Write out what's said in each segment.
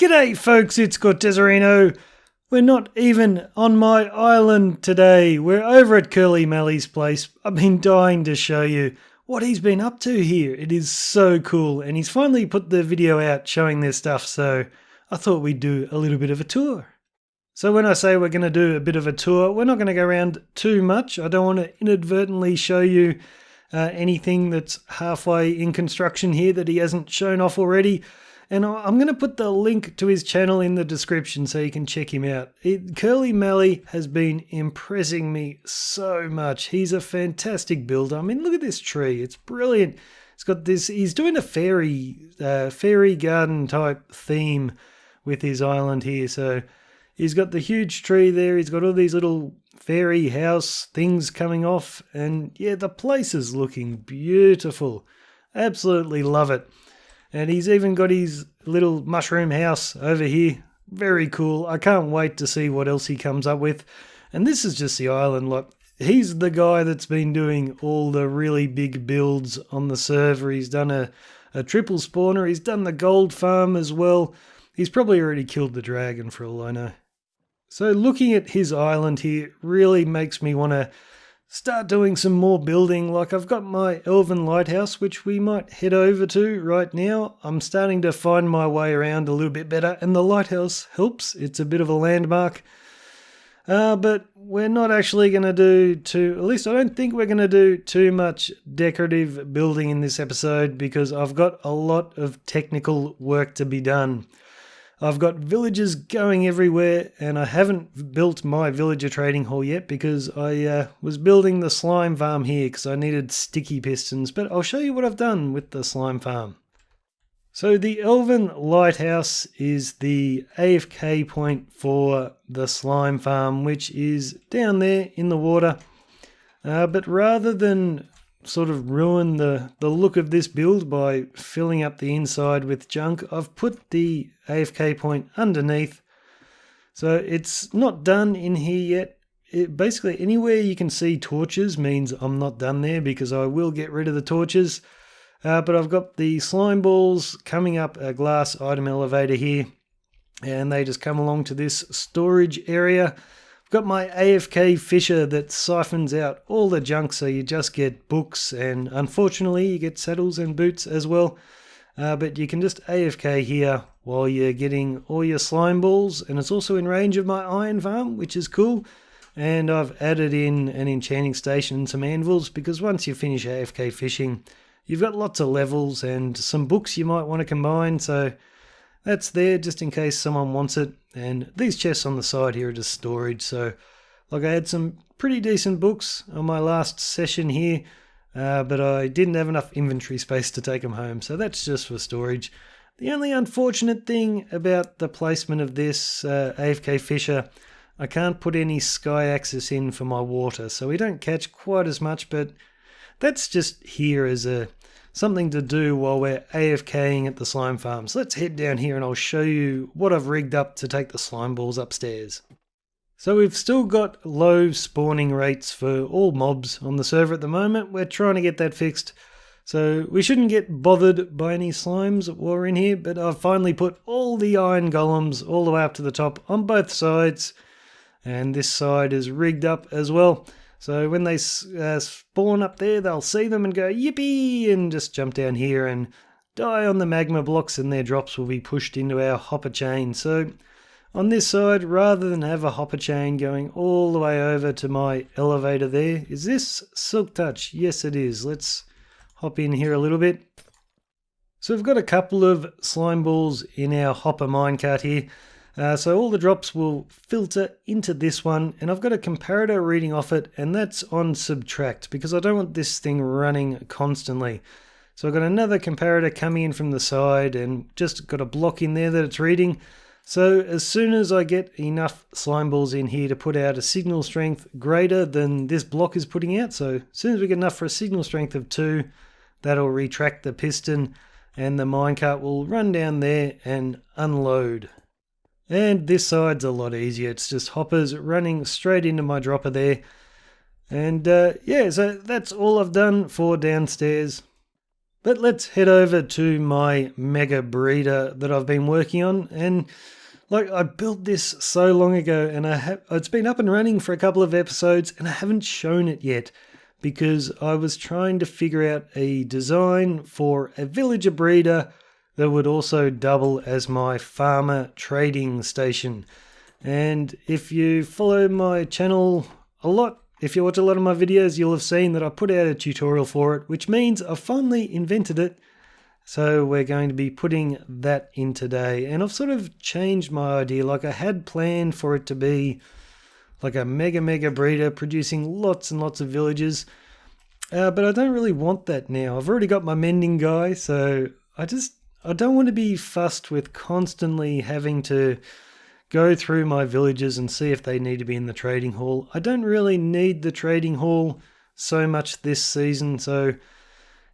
G'day folks, it's Cortezerino. We're not even on my island today. We're over at Curly Mally's place. I've been dying to show you what he's been up to here. It is so cool, and he's finally put the video out showing their stuff, so I thought we'd do a little bit of a tour. So when I say we're going to do a bit of a tour, we're not going to go around too much. I don't want to inadvertently show you anything that's halfway in construction here that he hasn't shown off already. And I'm going to put the link to his channel in the description so you can check him out. Curly Mally has been impressing me so much. He's a fantastic builder. I mean, look at this tree. It's brilliant. It's got this, he's doing a fairy garden type theme with his island here. So he's got the huge tree there. He's got all these little fairy house things coming off. And yeah, the place is looking beautiful. Absolutely love it. And he's even got his little mushroom house over here. Very cool. I can't wait to see what else he comes up with. And this is just the island. Look, he's the guy that's been doing all the really big builds on the server. He's done a triple spawner. He's done the gold farm as well. He's probably already killed the dragon for all I know. So looking at his island here really makes me want to start doing some more building. Like I've got my elven lighthouse, which we might head over to right now. I'm starting to find my way around a little bit better, and the lighthouse helps. It's a bit of a landmark. But we're not actually going to do at least I don't think we're going to do too much decorative building in this episode, because I've got a lot of technical work to be done. I've got villagers going everywhere, and I haven't built my villager trading hall yet because I was building the slime farm here because I needed sticky pistons, but I'll show you what I've done with the slime farm. So the Elven Lighthouse is the AFK point for the slime farm, which is down there in the water. But rather than sort of ruin the look of this build by filling up the inside with junk, I've put the AFK point underneath. So it's not done in here yet. Basically anywhere you can see torches means I'm not done there, because I will get rid of the torches. But I've got the slime balls coming up a glass item elevator here, and they just come along to this storage area. I've got my AFK fisher that siphons out all the junk, so you just get books, and unfortunately you get saddles and boots as well. But you can just AFK here while you're getting all your slime balls, and it's also in range of my iron farm, which is cool. And I've added in an enchanting station and some anvils, because once you finish AFK fishing, you've got lots of levels and some books you might want to combine, so that's there just in case someone wants it. And these chests on the side here are just storage. So like I had some pretty decent books on my last session here, but I didn't have enough inventory space to take them home. So that's just for storage. The only unfortunate thing about the placement of this AFK fisher, I can't put any sky access in for my water. So we don't catch quite as much, but that's just here as something to do while we're AFKing at the slime farm. So let's head down here and I'll show you what I've rigged up to take the slime balls upstairs. So we've still got low spawning rates for all mobs on the server at the moment. We're trying to get that fixed. So we shouldn't get bothered by any slimes while we're in here, but I've finally put all the iron golems all the way up to the top on both sides. And this side is rigged up as well. So when they spawn up there, they'll see them and go yippee, and just jump down here and die on the magma blocks, and their drops will be pushed into our hopper chain. So on this side, rather than have a hopper chain going all the way over to my elevator there, is this Silk Touch? Yes, it is. Let's hop in here a little bit. So we've got a couple of slime balls in our hopper minecart here. So all the drops will filter into this one, and I've got a comparator reading off it, and that's on subtract because I don't want this thing running constantly. So I've got another comparator coming in from the side and just got a block in there that it's reading. So as soon as I get enough slime balls in here to put out a signal strength greater than this block is putting out, so as soon as we get enough for a signal strength of 2, that'll retract the piston and the minecart will run down there and unload. And this side's a lot easier. It's just hoppers running straight into my dropper there. And yeah, so that's all I've done for downstairs. But let's head over to my mega breeder that I've been working on. And like, I built this so long ago, and it's been up and running for a couple of episodes, and I haven't shown it yet because I was trying to figure out a design for a villager breeder that would also double as my farmer trading station. And if you follow my channel a lot, if you watch a lot of my videos, you'll have seen that I put out a tutorial for it, which means I finally invented it. So we're going to be putting that in today. And I've sort of changed my idea. Like, I had planned for it to be like a mega breeder producing lots and lots of villagers. But I don't really want that now. I've already got my mending guy, so I don't want to be fussed with constantly having to go through my villagers and see if they need to be in the trading hall. I don't really need the trading hall so much this season, so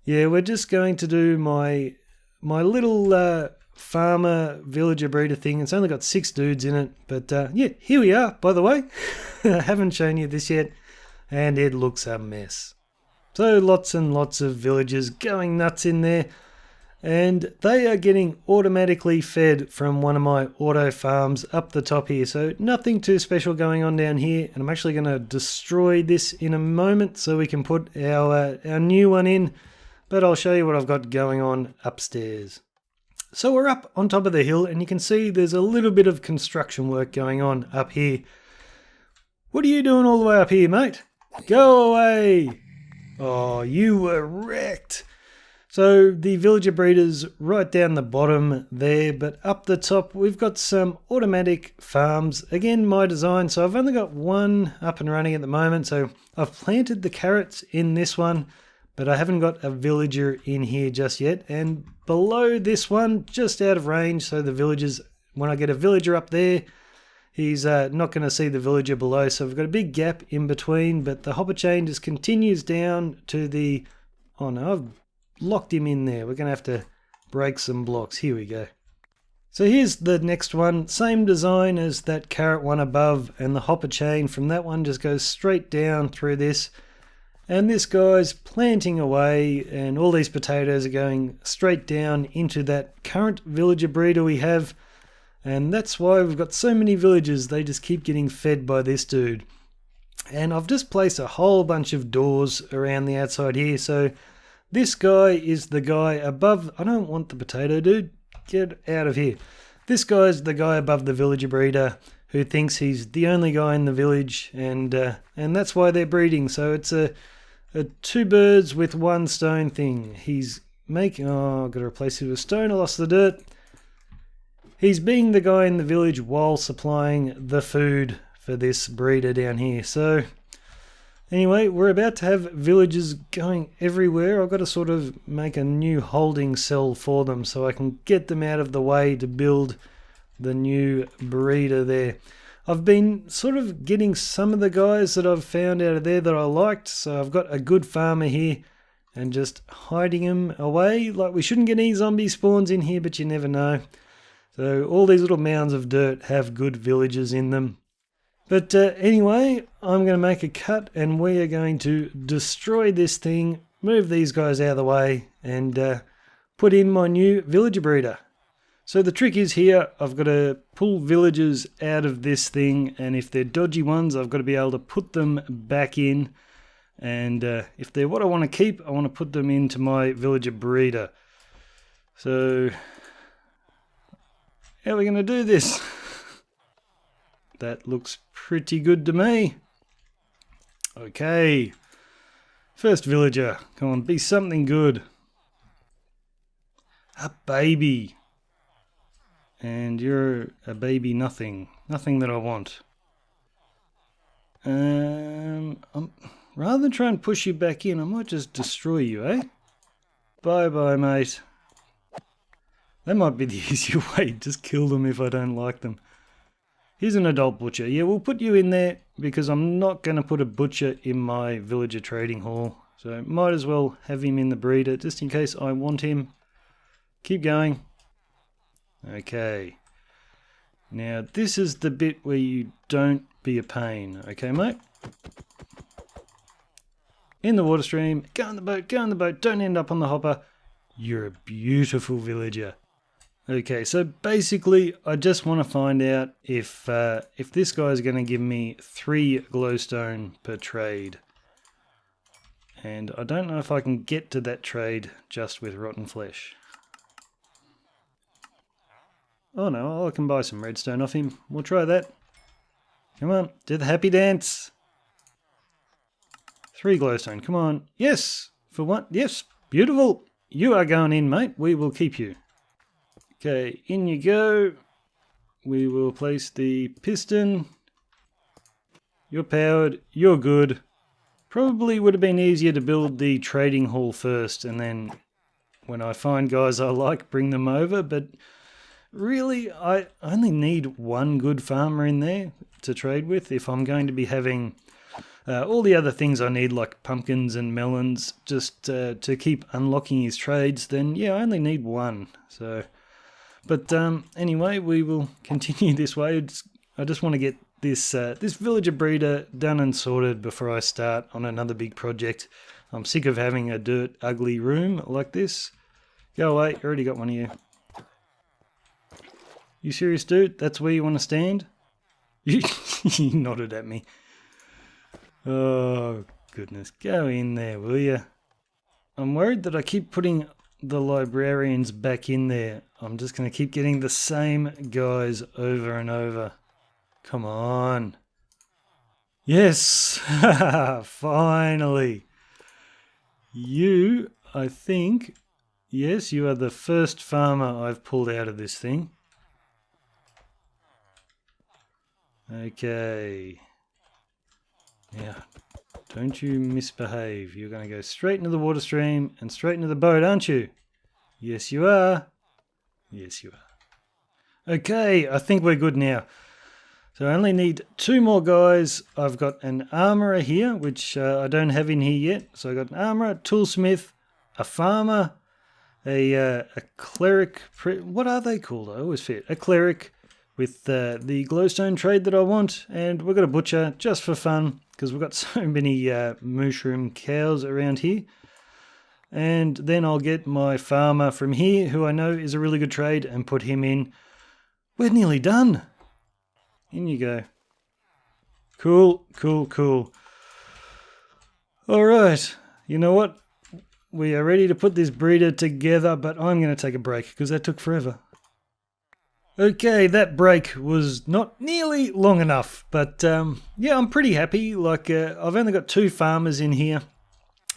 yeah, we're just going to do my little farmer villager breeder thing. It's only got 6 dudes in it, but yeah, here we are, by the way. I haven't shown you this yet, and it looks a mess. So lots and lots of villagers going nuts in there. And they are getting automatically fed from one of my auto farms up the top here. So nothing too special going on down here. And I'm actually going to destroy this in a moment so we can put our new one in. But I'll show you what I've got going on upstairs. So we're up on top of the hill, and you can see there's a little bit of construction work going on up here. What are you doing all the way up here, mate? Go away! Oh, you were wrecked. So the villager breeders right down the bottom there, but up the top we've got some automatic farms. Again, my design, so I've only got one up and running at the moment. So I've planted the carrots in this one, but I haven't got a villager in here just yet. And below this one, just out of range, so the villagers, when I get a villager up there, he's not going to see the villager below. So we've got a big gap in between, but the hopper chain just continues down to the... Oh no, I've locked him in there. We're going to have to break some blocks. Here we go. So here's the next one. Same design as that carrot one above, and the hopper chain from that one just goes straight down through this. And this guy's planting away, and all these potatoes are going straight down into that current villager breeder we have. And that's why we've got so many villagers. They just keep getting fed by this dude. And I've just placed a whole bunch of doors around the outside here. So this guy is the guy above... I don't want the potato, dude. Get out of here. This guy's the guy above the villager breeder who thinks he's the only guy in the village, and that's why they're breeding. So it's a 2 birds with 1 stone thing. He's making... Oh, I've got to replace it with stone. I lost the dirt. He's being the guy in the village while supplying the food for this breeder down here. So... Anyway, we're about to have villagers going everywhere. I've got to sort of make a new holding cell for them so I can get them out of the way to build the new breeder there. I've been sort of getting some of the guys that I've found out of there that I liked. So I've got a good farmer here and just hiding them away. Like, we shouldn't get any zombie spawns in here, but you never know. So all these little mounds of dirt have good villagers in them. But anyway, I'm going to make a cut, and we are going to destroy this thing, move these guys out of the way, and put in my new villager breeder. So the trick is here, I've got to pull villagers out of this thing, and if they're dodgy ones, I've got to be able to put them back in. And if they're what I want to keep, I want to put them into my villager breeder. So how are we going to do this? That looks pretty good to me. Okay. First villager. Come on, be something good. A baby. And you're a baby nothing. Nothing that I want. Rather than try and push you back in, I might just destroy you, eh? Bye-bye, mate. That might be the easier way. Just kill them if I don't like them. Here's an adult butcher. Yeah, we'll put you in there because I'm not going to put a butcher in my villager trading hall. So might as well have him in the breeder just in case I want him. Keep going. Okay. Now this is the bit where you don't be a pain. Okay, mate? In the water stream. Go on the boat. Go on the boat. Don't end up on the hopper. You're a beautiful villager. Okay, so basically I just want to find out if this guy's going to give me 3 glowstone per trade. And I don't know if I can get to that trade just with rotten flesh. Oh no, I can buy some redstone off him. We'll try that. Come on, do the happy dance. 3 glowstone, come on. Yes, for 1. Yes, beautiful. You are going in, mate. We will keep you. Okay, in you go. We will place the piston. You're powered. You're good. Probably would have been easier to build the trading hall first, and then when I find guys I like, bring them over. But really, I only need 1 good farmer in there to trade with if I'm going to be having all the other things I need, like pumpkins and melons, just to keep unlocking his trades. Then yeah, I only need 1. So, but anyway, we will continue this way. I just want to get this villager breeder done and sorted before I start on another big project. I'm sick of having a dirt ugly room like this. Go away, already got one of you. You serious, dude? That's where you want to stand? You nodded at me. Oh goodness, go in there, will you? I'm worried that I keep putting the librarians back in there. I'm just going to keep getting the same guys over and over. Come on. Yes! Finally! You, I think... Yes, you are the first farmer I've pulled out of this thing. Okay. Now, don't you misbehave. You're going to go straight into the water stream and straight into the boat, aren't you? Yes, you are. Yes, you are. Okay, I think we're good now. So I only need 2 more guys. I've got an armourer here, which I don't have in here yet. So I've got an armourer, toolsmith, a farmer, a cleric. What are they called? I always forget. A cleric with the glowstone trade that I want. And we've got a butcher just for fun because we've got so many mushroom cows around here. And then I'll get my farmer from here, who I know is a really good trade, and put him in. We're nearly done. In you go. Cool, cool, cool. All right. You know what? We are ready to put this breeder together, but I'm going to take a break because that took forever. Okay, that break was not nearly long enough, but yeah, I'm pretty happy. Like, I've only got 2 farmers in here,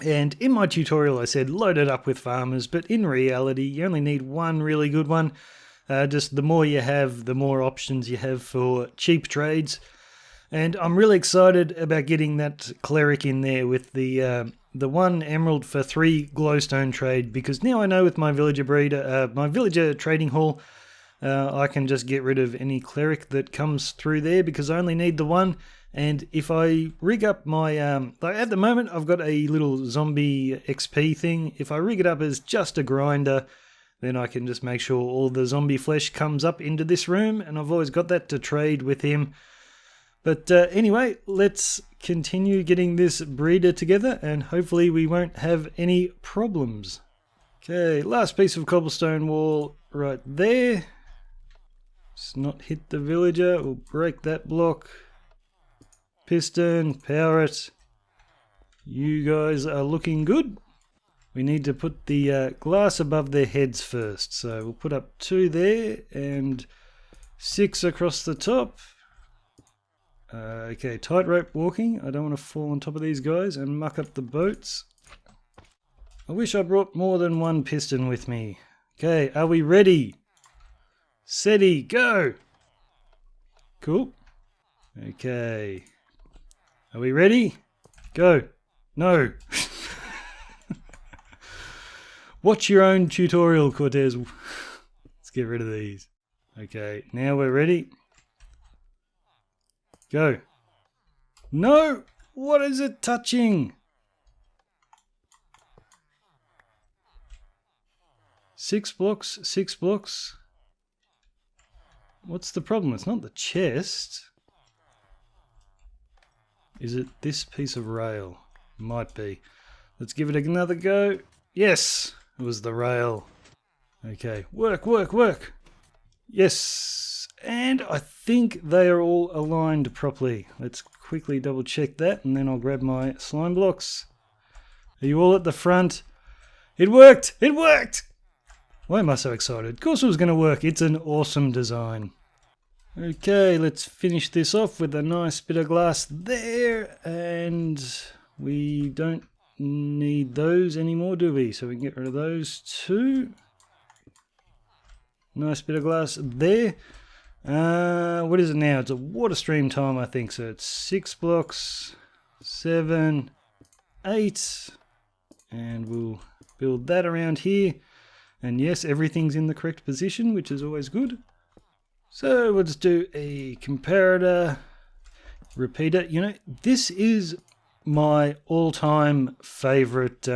and in my tutorial I said load it up with farmers, but in reality you only need 1 really good one. Just the more you have, the more options you have for cheap trades. And I'm really excited about getting that cleric in there with the 1 emerald for 3 glowstone trade, because now I know with my villager breeder, my villager trading hall, I can just get rid of any cleric that comes through there because I only need the 1. And if I rig up my, like at the moment I've got a little zombie XP thing. If I rig it up as just a grinder, then I can just make sure all the zombie flesh comes up into this room, and I've always got that to trade with him. But anyway, let's continue getting this breeder together, and hopefully we won't have any problems. Okay, last piece of cobblestone wall right there. Let's not hit the villager, we'll break that block. Piston, power it. You guys are looking good. We need to put the glass above their heads first. So we'll put up 2 there and 6 across the top. Okay, tightrope walking. I don't want to fall on top of these guys and muck up the boats. I wish I brought more than 1 piston with me. Okay, are we ready? Steady, go! Cool. Okay. Are we ready? Go. No. Watch your own tutorial, Cortez. Let's get rid of these. Okay, now we're ready. Go. No! What is it touching? 6 blocks, 6 blocks. What's the problem? It's not the chest. Is it this piece of rail? Might be. Let's give it another go. Yes! It was the rail. Okay, work. Yes, and I think they are all aligned properly. Let's quickly double check that, and then I'll grab my slime blocks. Are you all at the front? It worked! It worked! Why am I so excited? Of course it was going to work. It's an awesome design. Okay, let's finish this off with a nice bit of glass there, and we don't need those anymore, do we? So we can get rid of those too. Nice bit of glass there. What is it now? It's a water stream time, I think. So it's 6 blocks, 7, 8, and we'll build that around here. And yes, everything's in the correct position, which is always good. So we'll just do a comparator, repeater. You know, this is my all-time favorite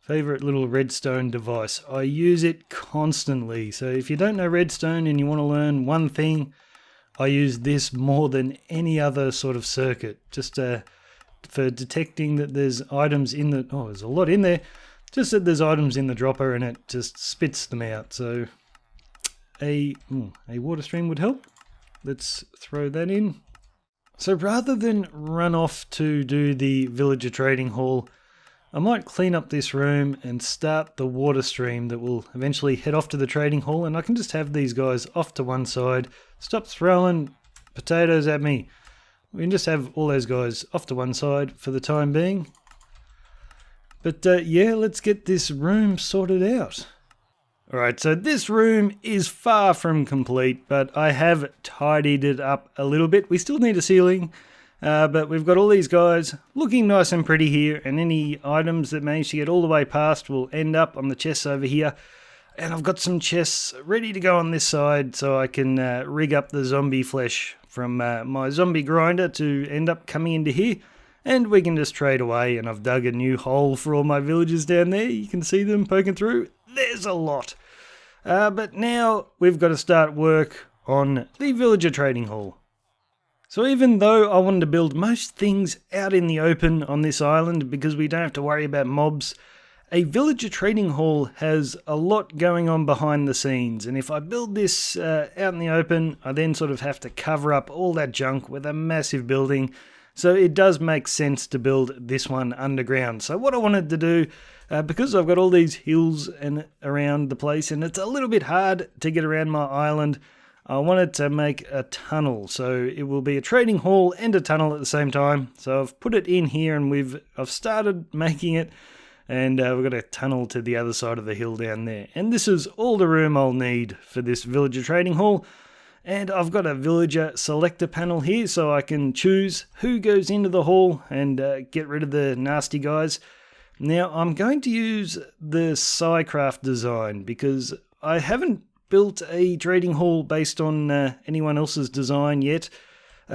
little redstone device. I use it constantly. So if you don't know redstone and you want to learn one thing, I use this more than any other sort of circuit. Just for detecting that there's items in the... Oh, there's a lot in there. Just that there's items in the dropper and it just spits them out. So a water stream would help. Let's throw that in. So rather than run off to do the villager trading hall, I might clean up this room and start the water stream that will eventually head off to the trading hall, and I can just have these guys off to one side. Stop throwing potatoes at me. We can just have all those guys off to one side for the time being. But yeah, let's get this room sorted out. Alright, so this room is far from complete, but I have tidied it up a little bit. We still need a ceiling, but we've got all these guys looking nice and pretty here, and any items that manage to get all the way past will end up on the chests over here. And I've got some chests ready to go on this side, so I can rig up the zombie flesh from my zombie grinder to end up coming into here. And we can just trade away, and I've dug a new hole for all my villagers down there. You can see them poking through. There's a lot. But now we've got to start work on the villager trading hall. So even though I wanted to build most things out in the open on this island because we don't have to worry about mobs, a villager trading hall has a lot going on behind the scenes. And if I build this out in the open, I then sort of have to cover up all that junk with a massive building. So it does make sense to build this one underground. So what I wanted to do, because I've got all these hills and around the place and it's a little bit hard to get around my island, I wanted to make a tunnel. So it will be a trading hall and a tunnel at the same time. So I've put it in here and I've started making it, and we've got a tunnel to the other side of the hill down there. And this is all the room I'll need for this villager trading hall. And I've got a villager selector panel here, so I can choose who goes into the hall and get rid of the nasty guys. Now, I'm going to use the SciCraft design because I haven't built a trading hall based on anyone else's design yet,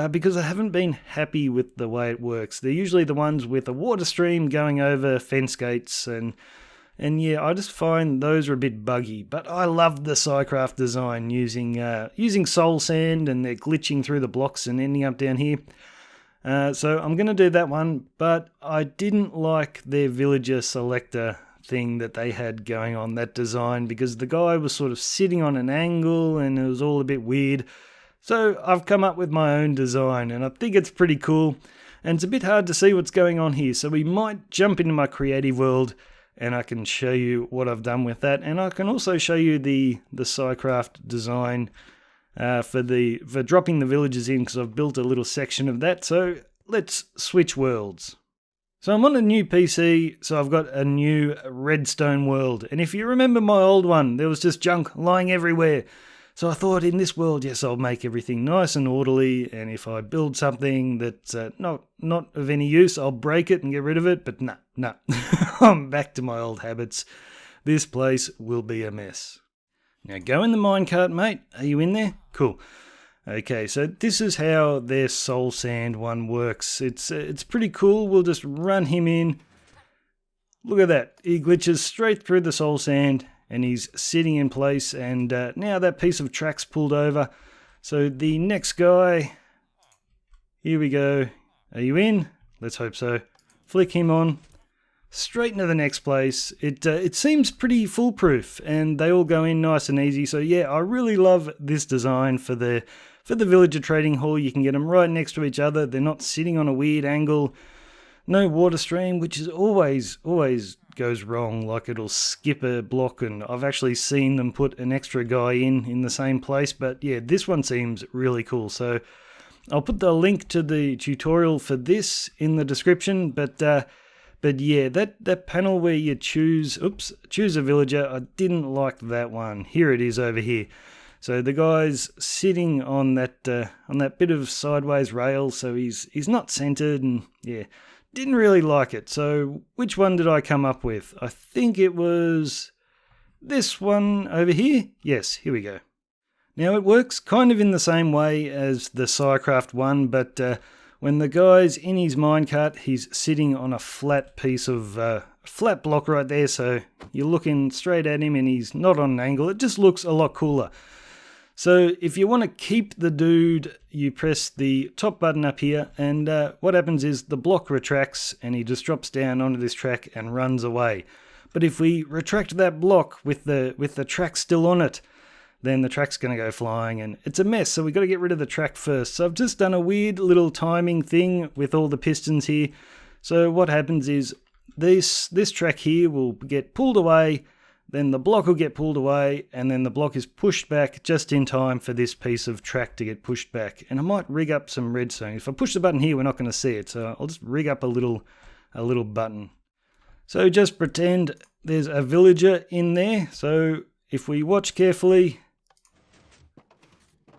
because I haven't been happy with the way it works. They're usually the ones with a water stream going over fence gates, and yeah, I just find those are a bit buggy. But I love the SciCraft design using soul sand, and they're glitching through the blocks and ending up down here. So I'm going to do that one, but I didn't like their villager selector thing that they had going on, that design, because the guy was sort of sitting on an angle and it was all a bit weird. So I've come up with my own design, and I think it's pretty cool. And it's a bit hard to see what's going on here, so we might jump into my creative world and I can show you what I've done with that. And I can also show you the SciCraft design for dropping the villagers in, because I've built a little section of that. So let's switch worlds. So I'm on a new PC, so I've got a new redstone world. And if you remember my old one, there was just junk lying everywhere. So I thought, in this world, yes, I'll make everything nice and orderly, and if I build something that's not of any use, I'll break it and get rid of it. But no, I'm back to my old habits. This place will be a mess. Now go in the minecart, mate. Are you in there? Cool. Okay, so this is how their soul sand one works. It's pretty cool. We'll just run him in. Look at that. He glitches straight through the soul sand, and he's sitting in place, and now that piece of track's pulled over. So the next guy, here we go. Are you in? Let's hope so. Flick him on. straight into the next place. It seems pretty foolproof, and they all go in nice and easy. So yeah, I really love this design for the villager trading hall. You can get them right next to each other. They're not sitting on a weird angle. No water stream, which is always goes wrong. Like it'll skip a block, and I've actually seen them put an extra guy in the same place. But yeah, this one seems really cool. So I'll put the link to the tutorial for this in the description. But yeah, that panel where you choose a villager, I didn't like that one. Here it is over here. So the guy's sitting on that bit of sideways rail, so he's not centered, and yeah, didn't really like it. So which one did I come up with? I think it was this one over here. Yes, here we go. Now it works kind of in the same way as the SciCraft one, but when the guy's in his minecart, he's sitting on a flat piece of flat block right there, so you're looking straight at him and he's not on an angle. It just looks a lot cooler. So if you want to keep the dude, you press the top button up here, and what happens is the block retracts and he just drops down onto this track and runs away. But if we retract that block with the track still on it, then the track's going to go flying, and it's a mess. So we've got to get rid of the track first. So I've just done a weird little timing thing with all the pistons here. So what happens is this track here will get pulled away, then the block will get pulled away, and then the block is pushed back just in time for this piece of track to get pushed back. And I might rig up some redstone. If I push the button here, we're not going to see it, so I'll just rig up a little button. So just pretend there's a villager in there. So if we watch carefully,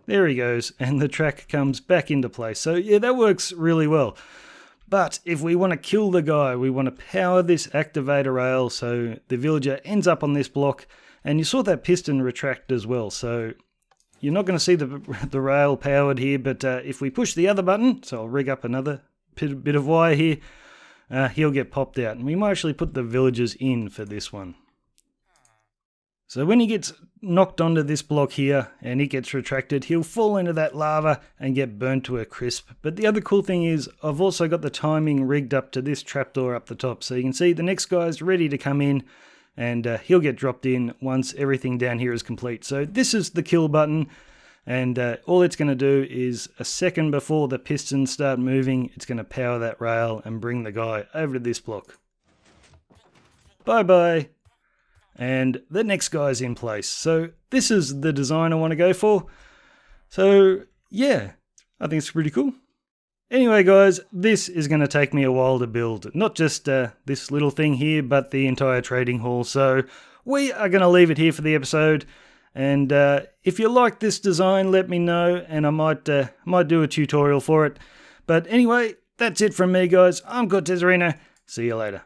there he goes, and the track comes back into place. So yeah, that works really well. But if we want to kill the guy, we want to power this activator rail so the villager ends up on this block, and you saw that piston retract as well. So you're not going to see the rail powered here, but if we push the other button, so I'll rig up another bit of wire here, he'll get popped out. And we might actually put the villagers in for this one. So when he gets knocked onto this block here and he gets retracted, he'll fall into that lava and get burnt to a crisp. But the other cool thing is I've also got the timing rigged up to this trapdoor up the top. So you can see the next guy's ready to come in, and he'll get dropped in once everything down here is complete. So this is the kill button, and all it's going to do is a second before the pistons start moving, it's going to power that rail and bring the guy over to this block. Bye-bye. And the next guy's in place. So this is the design I want to go for. So yeah, I think it's pretty cool. Anyway guys, this is going to take me a while to build. Not just this little thing here, but the entire trading hall. So we are going to leave it here for the episode. And if you like this design, let me know, and I might do a tutorial for it. But anyway, that's it from me guys. I'm Cortezerino. See you later.